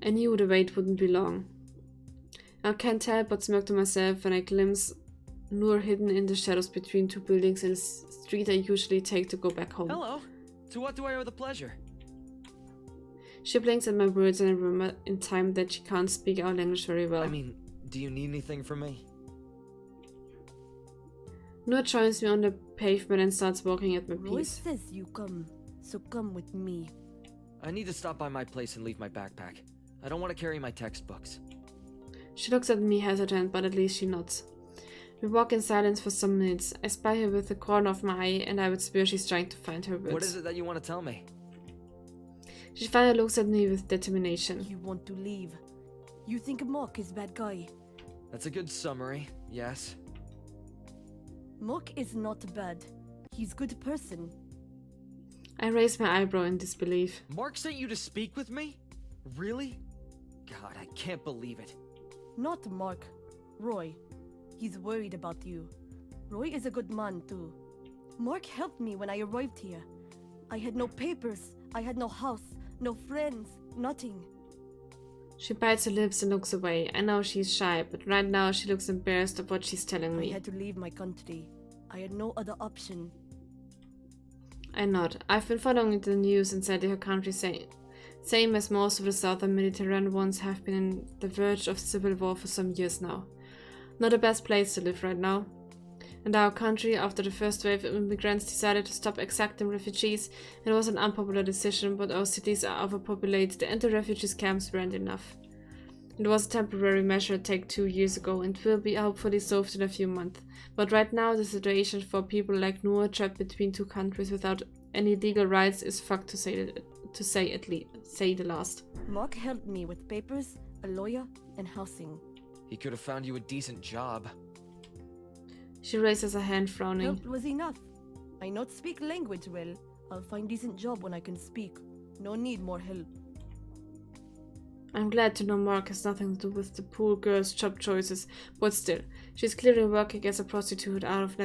I knew the wait wouldn't be long. I can't help but smirk to myself when I glimpse Noor hidden in the shadows between two buildings in the street I usually take to go back home. Hello. To what do I owe the pleasure? She blinks at my words and I remember in time that she can't speak our language very well. I mean, do you need anything from me? Noor joins me on the pavement and starts walking at my Roy piece. says you come, so come with me. I need to stop by my place and leave my backpack. I don't want to carry my textbooks. She looks at me hesitant, but at least she nods. We walk in silence for some minutes. I spy her with the corner of my eye, and I would swear she's trying to find her words. What is it that you want to tell me? She finally looks at me with determination. You want to leave. You think Mark is bad guy. That's a good summary, yes. Mark is not bad. He's good person. I raise my eyebrow in disbelief. Mark sent you to speak with me? Really? God, I can't believe it. Not Mark. Roy. He's worried about you. Roy is a good man too. Mark helped me when I arrived here. I had no papers. I had no house. No friends. Nothing. She bites her lips and looks away. I know she's shy, but right now she looks embarrassed of what she's telling I me. had to leave my country. I had no other option. I nod. I've been following the news inside her country, same as most of the southern Mediterranean ones have been on the verge of civil war for some years now. Not the best place to live right now. And our country, after the first wave of immigrants decided to stop accepting refugees, it was an unpopular decision, but our cities are overpopulated and the refugees camps weren't enough. It was a temporary measure taken 2 years ago and will be hopefully solved in a few months. But right now the situation for people like Noah trapped between two countries without any legal rights is fucked to say the last. Mark helped me with papers, a lawyer, and housing. He could have found you a decent job. She raises her hand, frowning. Help was enough. I not speak language well. I'll find decent job when I can speak. No need more help. I'm glad to know Mark has nothing to do with the poor girl's job choices, but still, she's clearly working as a prostitute out of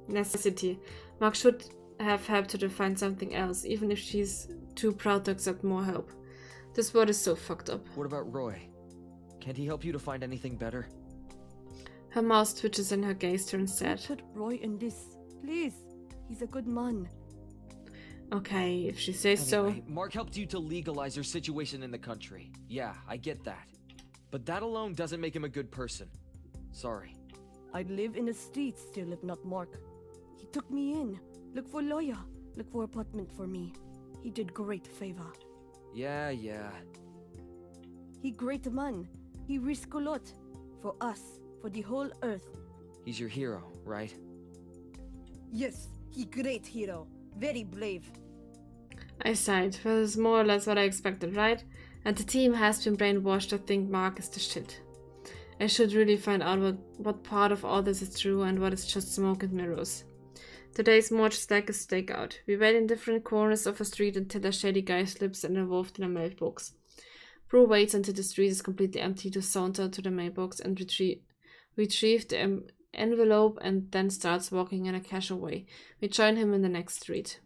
necessity. Mark should have helped her to find something else, even if she's too proud to accept more help. This world is so fucked up. What about Roy? Can't he help you to find anything better? Her mouth twitches and her gaze turns sad. Put Roy in this. Please. He's a good man. Okay, if she says so. Anyway, Mark helped you to legalize your situation in the country. Yeah, I get that. But that alone doesn't make him a good person. Sorry. I'd live in the streets still if not Mark. He took me in. Look for lawyer. Look for apartment for me. He did great favor. Yeah. He great man. He risk a lot. For us. For the whole earth. He's your hero, right? Yes, he great hero. Very brave. I sighed. Well, it's more or less what I expected, right? And the team has been brainwashed to think Mark is the shit. I should really find out what part of all this is true and what is just smoke and mirrors. Today's more just like a stakeout. We wait in different corners of a street until a shady guy slips and involved in a mailbox. Prue waits until the street is completely empty to saunter to the mailbox and retrieve the envelope and then starts walking in a casual way. We join him in the next street.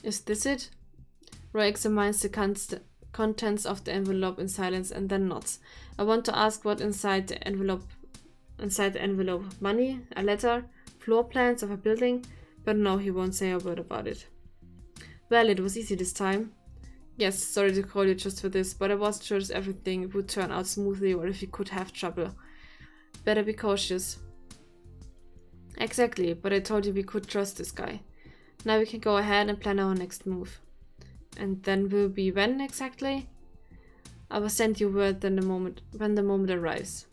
Is this it? Roy examines the contents of the envelope in silence and then nods. I want to ask what inside the envelope. Money? A letter? Floor plans of a building? But no, he won't say a word about it. Well, it was easy this time. Yes, sorry to call you just for this, but I wasn't sure if everything would turn out smoothly or if you could have trouble. Better be cautious. Exactly, but I told you we could trust this guy. Now we can go ahead and plan our next move. And then will be when exactly? I will send you word when the moment arrives.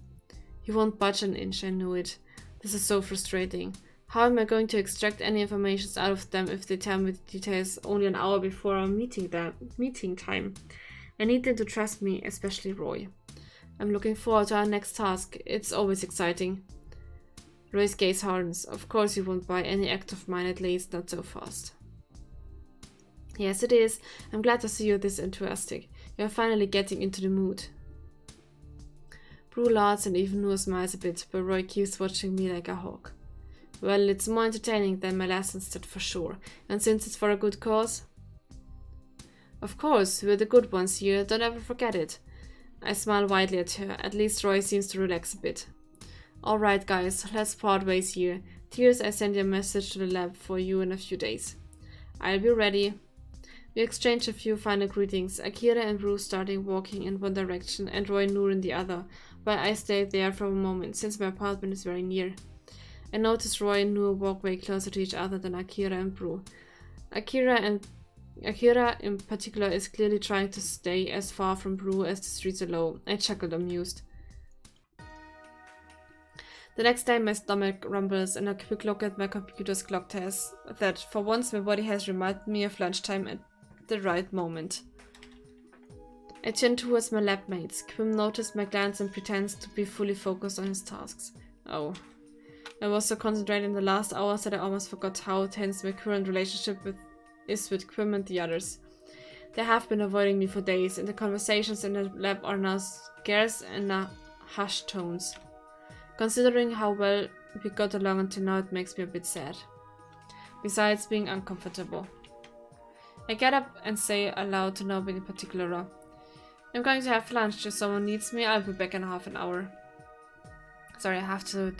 He won't budge an inch, I knew it. This is so frustrating. How am I going to extract any information out of them if they tell me the details only an hour before our meeting time? I need them to trust me, especially Roy. I'm looking forward to our next task. It's always exciting. Roy's gaze hardens. Of course you won't buy any act of mine, at least not so fast. Yes, it is. I'm glad to see you this enthusiastic. You're finally getting into the mood. Prue laughs and even Noor smiles a bit, but Roy keeps watching me like a hawk. Well, it's more entertaining than my lessons, that for sure. And since it's for a good cause... Of course, we're the good ones here, don't ever forget it. I smile widely at her, at least Roy seems to relax a bit. Alright guys, let's part ways here. Tears, I send you a message to the lab for you in a few days. I'll be ready. We exchange a few final greetings, Akira and Bruce starting walking in one direction and Roy and Noor in the other, while I stayed there for a moment, since my apartment is very near. I noticed Roy and Noor walk way closer to each other than Akira and Bruce. Akira in particular is clearly trying to stay as far from Brew as the streets allow. I chuckled amused. The next day my stomach rumbles and a quick look at my computer's clock tells that for once my body has reminded me of lunchtime at the right moment. I turn towards my lab mates. Quim noticed my glance and pretends to be fully focused on his tasks. Oh. I was so concentrated in the last hours that I almost forgot how tense my current relationship is with Quim and the others. They have been avoiding me for days, and the conversations in the lab are now scarce and hushed tones. Considering how well we got along until now, it makes me a bit sad. Besides being uncomfortable. I get up and say aloud to nobody in particular. I'm going to have lunch. If someone needs me, I'll be back in half an hour. Sorry, I have to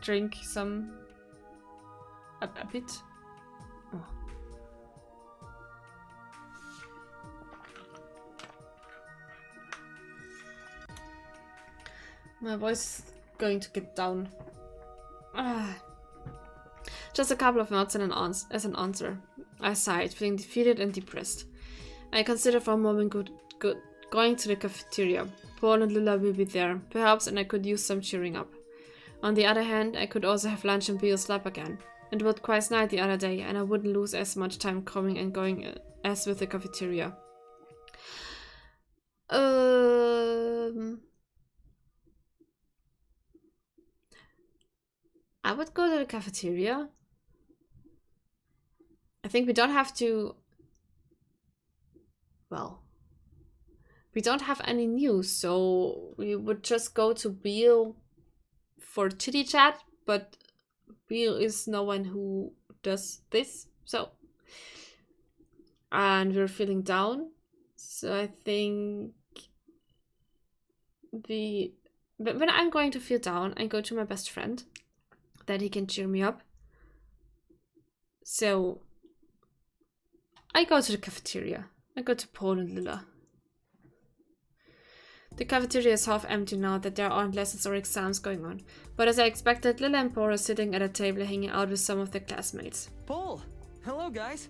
drink some... a bit. Oh. My voice is going to get down. Just a couple of notes and as an answer. I sighed, feeling defeated and depressed. I considered for a moment going to the cafeteria. Paul and Lila will be there, perhaps, and I could use some cheering up. On the other hand, I could also have lunch in Bill's lab again. It was quite nice the other day, and I wouldn't lose as much time coming and going as with the cafeteria. I would go to the cafeteria. I think we don't have to... Well... We don't have any news, so we would just go to Bill for chitty chat, but Bill is no one who does this, so... And we're feeling down, so I think... When I'm going to feel down, I go to my best friend, that he can cheer me up. So... I go to the cafeteria. I go to Paul and Lila. The cafeteria is half empty now that there aren't lessons or exams going on, but as I expected, Lila and Paul are sitting at a table hanging out with some of their classmates. Paul! Hello, guys!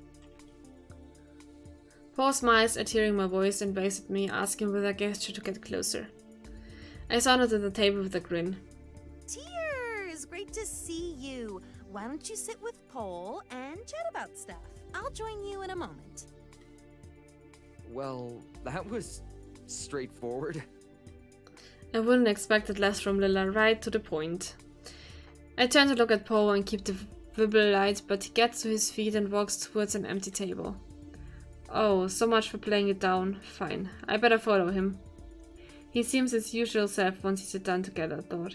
Paul smiles at hearing my voice and waves at me, asking with a gesture to get closer. I sounded at the table with a grin. Tears! Great to see you. Why don't you sit with Paul and chat about stuff? I'll join you in a moment. Well, that was straightforward. I wouldn't expect it less from Lila, right to the point. I turn to look at Paul and keep the wibble light, but he gets to his feet and walks towards an empty table. Oh, so much for playing it down. Fine, I better follow him. He seems his usual self once he sit down together, I thought.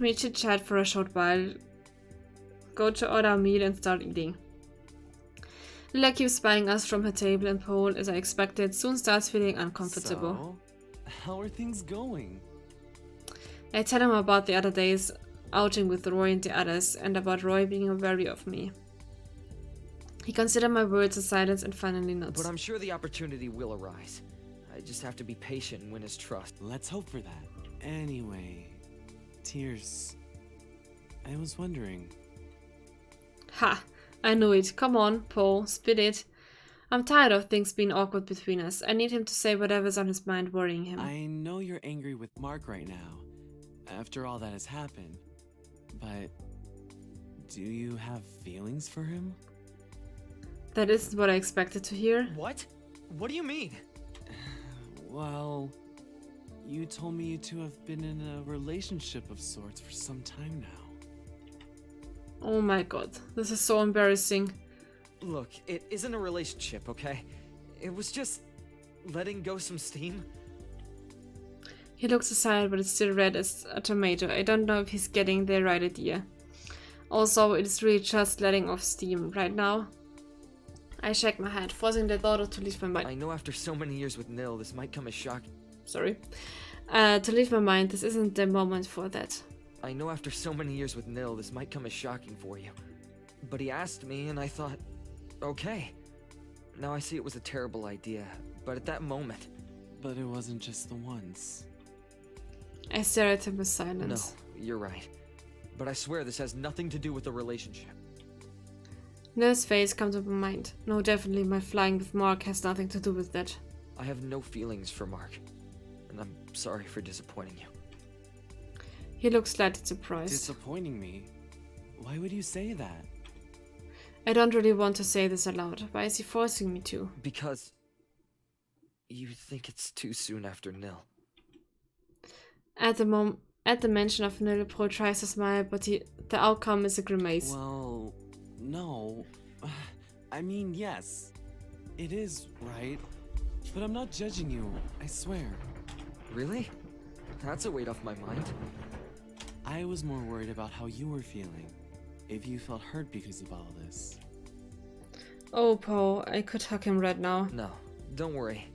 We chit-chat for a short while, go to order a meal and start eating. Lila keeps spying us from her table, and Paul, as I expected, soon starts feeling uncomfortable. So, how are things going? I tell him about the other day's outing with Roy and the others, and about Roy being wary of me. He considered my words as silence and finally nods. But I'm sure the opportunity will arise. I just have to be patient and win his trust. Let's hope for that. Anyway, Tears, I was wondering... Ha! I knew it. Come on, Paul, spit it. I'm tired of things being awkward between us. I need him to say whatever's on his mind worrying him. I know you're angry with Mark right now, after all that has happened, but do you have feelings for him? That isn't what I expected to hear. What? What do you mean? Well, you told me you two have been in a relationship of sorts for some time now. Oh my god, this is so embarrassing. Look, it isn't a relationship, okay? It was just letting go some steam. He looks aside, but it's still red as a tomato. I don't know if he's getting the right idea. Also, it's really just letting off steam right now. I shake my head, forcing the thought to leave my mind. I know after so many years with Nil, this might come as shock. Sorry. To leave my mind, this isn't the moment for that. I know after so many years with Nil, this might come as shocking for you. But he asked me, and I thought, okay. Now I see it was a terrible idea, but at that moment... But it wasn't just the once. I stare at him with silence. No, you're right. But I swear this has nothing to do with the relationship. Nil's face comes to my mind. No, definitely my flying with Mark has nothing to do with that. I have no feelings for Mark, and I'm sorry for disappointing you. He looks slightly surprised. Disappointing me? Why would you say that? I don't really want to say this aloud. Why is he forcing me to? Because... you think it's too soon after Nil. At the mention of Nil, Paul tries to smile, but the outcome is a grimace. Well, no. I mean, yes. It is, right? But I'm not judging you, I swear. Really? That's a weight off my mind. I was more worried about how you were feeling. If you felt hurt because of all this. Oh, Paul, I could hug him right now. No, don't worry.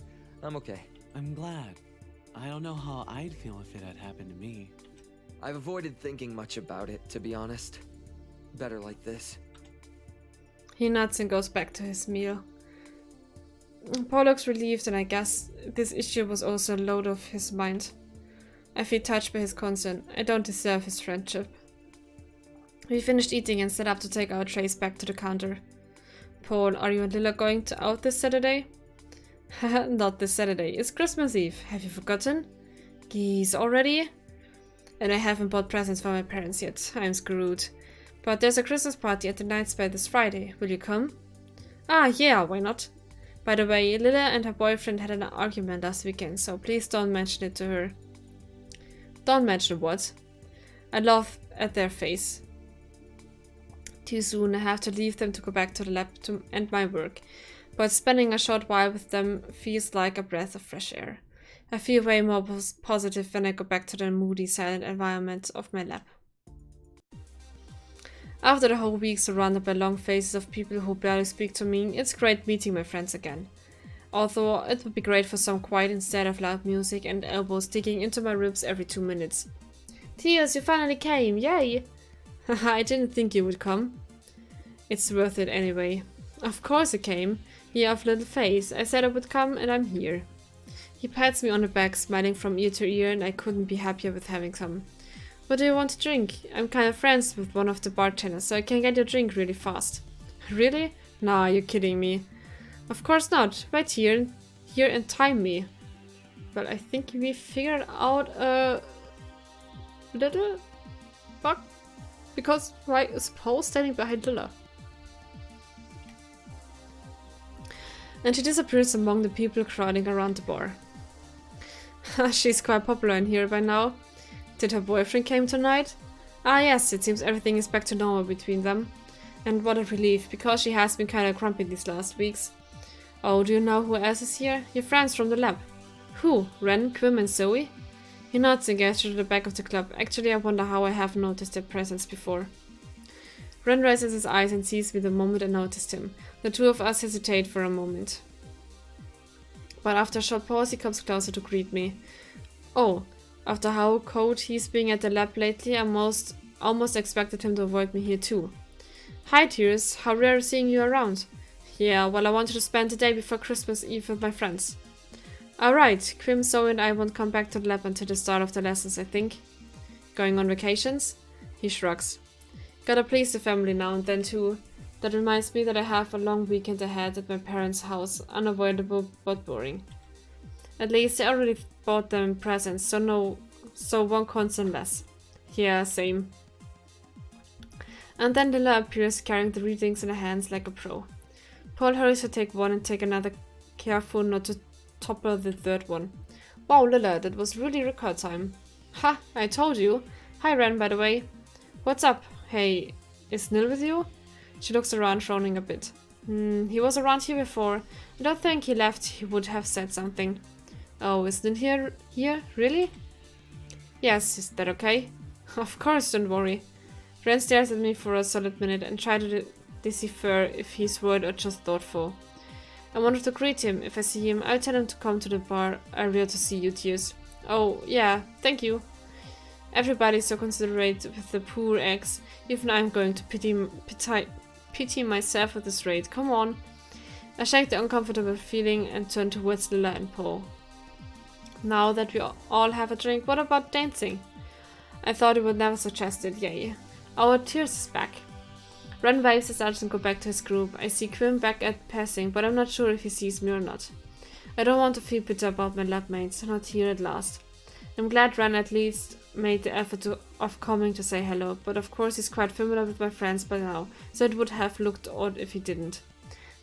I'm okay. I'm glad. I don't know how I'd feel if it had happened to me. I've avoided thinking much about it, to be honest. Better like this. He nods and goes back to his meal. Paul looks relieved, and I guess this issue was also a load off his mind. I feel touched by his concern. I don't deserve his friendship. We finished eating and set up to take our trays back to the counter. Paul, are you and Lila going out this Saturday? Haha, not this Saturday. It's Christmas Eve. Have you forgotten? Geez, already? And I haven't bought presents for my parents yet. I'm screwed. But there's a Christmas party at the Night Spa this Friday. Will you come? Ah, yeah, why not? By the way, Lila and her boyfriend had an argument last weekend, so please don't mention it to her. Don't mention what? I laugh at their face. Too soon, I have to leave them to go back to the lab to end my work. But spending a short while with them feels like a breath of fresh air. I feel way more positive when I go back to the moody, silent environment of my lab. After the whole week surrounded by long faces of people who barely speak to me, it's great meeting my friends again. Although it would be great for some quiet instead of loud music and elbows digging into my ribs every 2 minutes. Tears, you finally came, yay! Haha, I didn't think you would come. It's worth it anyway. Of course I came. You have a little face. I said I would come and I'm here. He pats me on the back, smiling from ear to ear, and I couldn't be happier with having some. What do you want to drink? I'm kind of friends with one of the bartenders, so I can get your drink really fast. Really? Nah, you're kidding me. Of course not. Right here and time me. Well, I think we figured out a little bug. Because why is Paul standing behind Lila? And she disappears among the people crowding around the bar. She's quite popular in here by now. Did her boyfriend came tonight? Ah yes, it seems everything is back to normal between them. And what a relief, because she has been kinda grumpy these last weeks. Oh, do you know who else is here? Your friends from the lab. Who? Ren, Quim and Zoe? He nods and gestures to the back of the club. Actually, I wonder how I haven't noticed their presence before. Ren raises his eyes and sees me the moment I noticed him. The two of us hesitate for a moment. But after a short pause, he comes closer to greet me. Oh, after how cold he's being at the lab lately, I almost expected him to avoid me here too. Hi, Tears. How rare seeing you around. Yeah, well, I wanted to spend the day before Christmas Eve with my friends. Alright, Quim, Zoe and I won't come back to the lab until the start of the lessons, I think. Going on vacations? He shrugs. Gotta please the family now and then too. That reminds me that I have a long weekend ahead at my parents' house, unavoidable but boring. At least I already bought them presents, so one concern less. Yeah, same. And then Lila appears carrying the readings in her hands like a pro. Paul hurries to take one and take another, careful not to topple the third one. Wow, Lila, that was really record time. Ha, I told you. Hi, Ren, by the way. What's up? Hey, is Nil with you? She looks around, frowning a bit. He was around here before. I don't think he left. He would have said something. Oh, is Nil here? Really? Yes, is that okay? Of course, don't worry. Ren stares at me for a solid minute and decipher if he's worried or just thoughtful. I wanted to greet him. If I see him, I'll tell him to come to the bar area to see you, Tears. Oh, yeah, thank you. Everybody's so considerate with the poor eggs. Even I'm going to pity myself at this rate. Come on. I shake the uncomfortable feeling and turn towards Lila and Paul. Now that we all have a drink, what about dancing? I thought he would never suggest it, yay. Our Tears is back. Ren waves as Arjun go back to his group. I see Quim back at passing, but I'm not sure if he sees me or not. I don't want to feel bitter about my lab mates, not here at last. I'm glad Ren at least made the effort of coming to say hello, but of course he's quite familiar with my friends by now, so it would have looked odd if he didn't.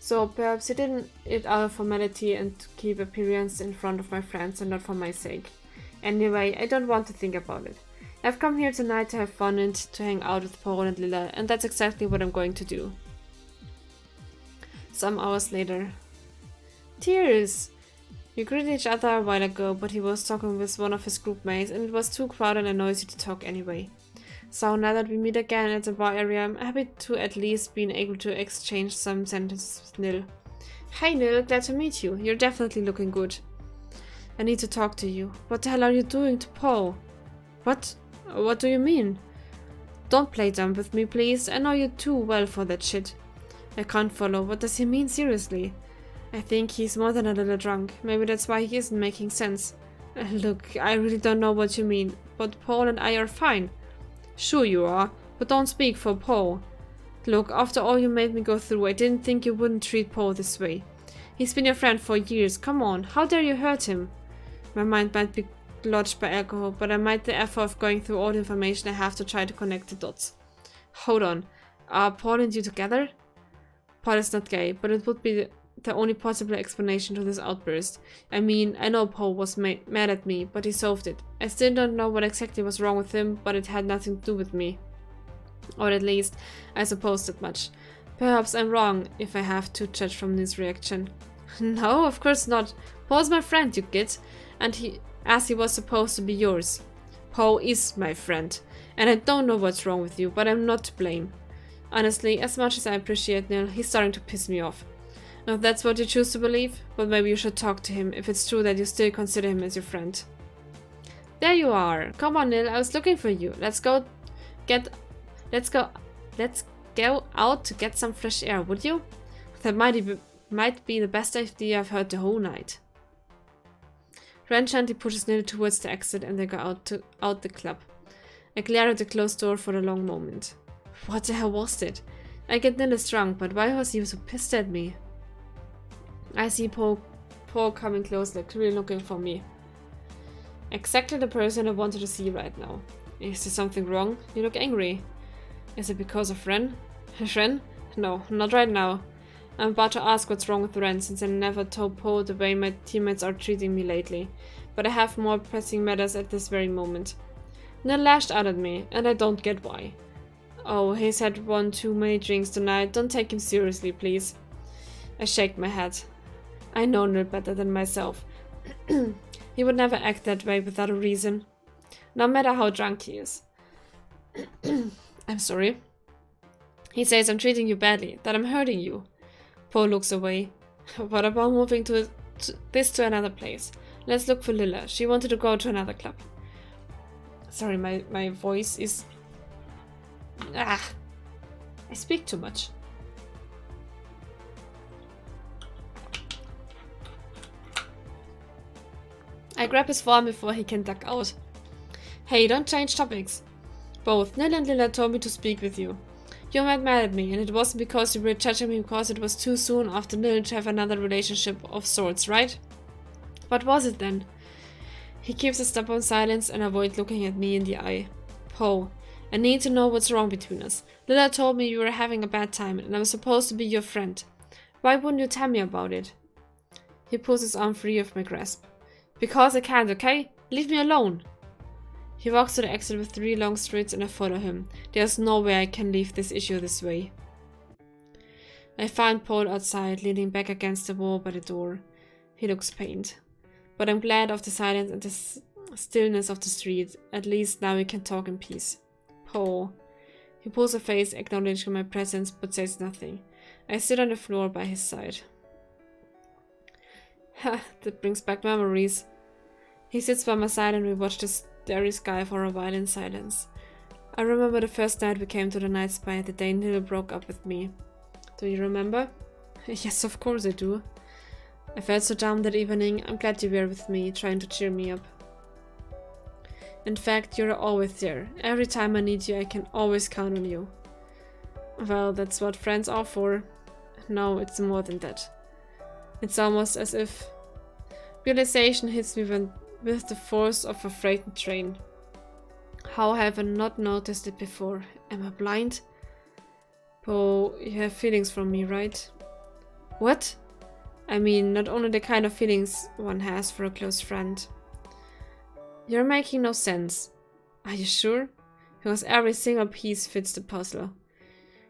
So perhaps he did it out of formality and to keep appearance in front of my friends and not for my sake. Anyway, I don't want to think about it. I've come here tonight to have fun and to hang out with Paul and Lila, and that's exactly what I'm going to do. Some hours later. Tears! We greeted each other a while ago, but he was talking with one of his group mates, and it was too crowded and noisy to talk anyway. So now that we meet again at the bar area, I'm happy to at least be able to exchange some sentences with Nil. Hey Nil, glad to meet you. You're definitely looking good. I need to talk to you. What the hell are you doing to Paul? What? What do you mean? Don't play dumb with me, please. I know you too well for that shit. I can't follow. What does he mean, seriously? I think he's more than a little drunk. Maybe that's why he isn't making sense. Look, I really don't know what you mean, but Paul and I are fine. Sure you are, but don't speak for Paul. Look, after all you made me go through, I didn't think you wouldn't treat Paul this way. He's been your friend for years. Come on, how dare you hurt him? My mind might be lodged by alcohol, but I made the effort of going through all the information I have to try to connect the dots. Hold on, are Paul and you together? Paul is not gay, but it would be the only possible explanation to this outburst. I mean, I know Paul was mad at me, but he solved it. I still don't know what exactly was wrong with him, but it had nothing to do with me. Or at least, I suppose that much. Perhaps I'm wrong, if I have to judge from this reaction. No, of course not. Paul's my friend, you git. And he was supposed to be yours. Paul is my friend. And I don't know what's wrong with you, but I'm not to blame. Honestly, as much as I appreciate Neil, he's starting to piss me off. Now if that's what you choose to believe, but maybe you should talk to him if it's true that you still consider him as your friend. There you are. Come on, Nil, I was looking for you. Let's go out to get some fresh air, would you? That might be the best idea I've heard the whole night. Ren gently pushes Nil towards the exit and they go out the club. I glare at the closed door for a long moment. What the hell was it? I get Nil is drunk, but why was he so pissed at me? I see Paul coming closer, clearly looking for me. Exactly the person I wanted to see right now. Is there something wrong? You look angry. Is it because of Ren? Ren? No, not right now. I'm about to ask what's wrong with Ren, since I never told Paul the way my teammates are treating me lately. But I have more pressing matters at this very moment. Nil lashed out at me, and I don't get why. Oh, he's had one too many drinks tonight. Don't take him seriously, please. I shake my head. I know Nil better than myself. He would never act that way without a reason. No matter how drunk he is. I'm sorry. He says I'm treating you badly, that I'm hurting you. Paul looks away. What about moving to another place? Let's look for Lila. She wanted to go to another club. Sorry, my voice is... I speak too much. I grab his form before he can duck out. Hey, don't change topics. Both Nil and Lila told me to speak with you. You were mad at me, and it wasn't because you were judging me because it was too soon after Nil to have another relationship of sorts, right? What was it then? He keeps a stubborn silence and avoids looking at me in the eye. Paul, I need to know what's wrong between us. Lila told me you were having a bad time, and I was supposed to be your friend. Why wouldn't you tell me about it? He pulls his arm free of my grasp. Because I can't, okay? Leave me alone. He walks to the exit with 3 long streets and I follow him. There's no way I can leave this issue this way. I find Paul outside, leaning back against the wall by the door. He looks pained. But I'm glad of the silence and the stillness of the street. At least now we can talk in peace. Paul. He pulls a face, acknowledging my presence, but says nothing. I sit on the floor by his side. Ha, that brings back memories. He sits by my side and we watch the starry sky for a while in silence. I remember the first night we came to the night spa, the day Neil broke up with me. Do you remember? Yes, of course I do. I felt so down that evening. I'm glad you were with me, trying to cheer me up. In fact, you're always there. Every time I need you, I can always count on you. Well, that's what friends are for. No, it's more than that. It's almost as if realization hits me with the force of a freight train. How have I not noticed it before? Am I blind? Oh, you have feelings for me, right? What? I mean, not only the kind of feelings one has for a close friend. You're making no sense. Are you sure? Because every single piece fits the puzzle.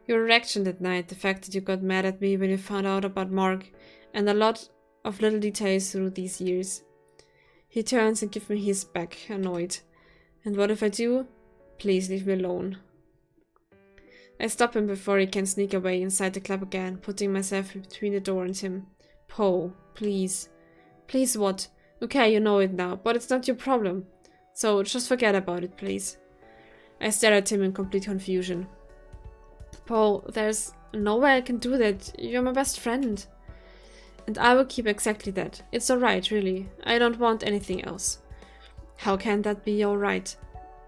Your reaction that night, the fact that you got mad at me when you found out about Mark, and a lot of little details through these years. He turns and gives me his back, annoyed. And what if I do? Please leave me alone. I stop him before he can sneak away inside the club again, putting myself between the door and him. Poe, please. Please what? Okay, you know it now, but it's not your problem. So just forget about it, please. I stare at him in complete confusion. Poe, there's no way I can do that. You're my best friend. And I will keep exactly that. It's alright, really. I don't want anything else. How can that be alright?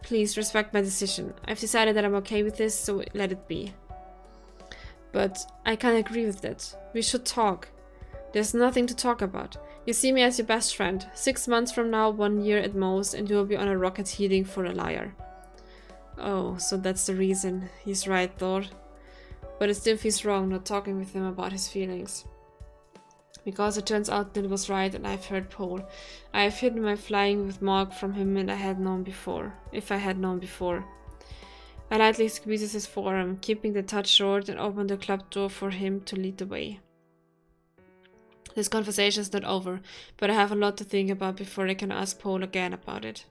Please respect my decision. I've decided that I'm okay with this, so let it be. But I can't agree with that. We should talk. There's nothing to talk about. You see me as your best friend. 6 months from now, 1 year at most, and you will be on a rocket heading for a liar. Oh, so that's the reason. He's right, Thor. But it still feels wrong not talking with him about his feelings. Because it turns out Nil was right and I've heard Paul. I have hidden my flying with Mark from him and I had known before. If I had known before. I lightly squeezes his forearm, keeping the touch short, and open the club door for him to lead the way. This conversation is not over, but I have a lot to think about before I can ask Paul again about it.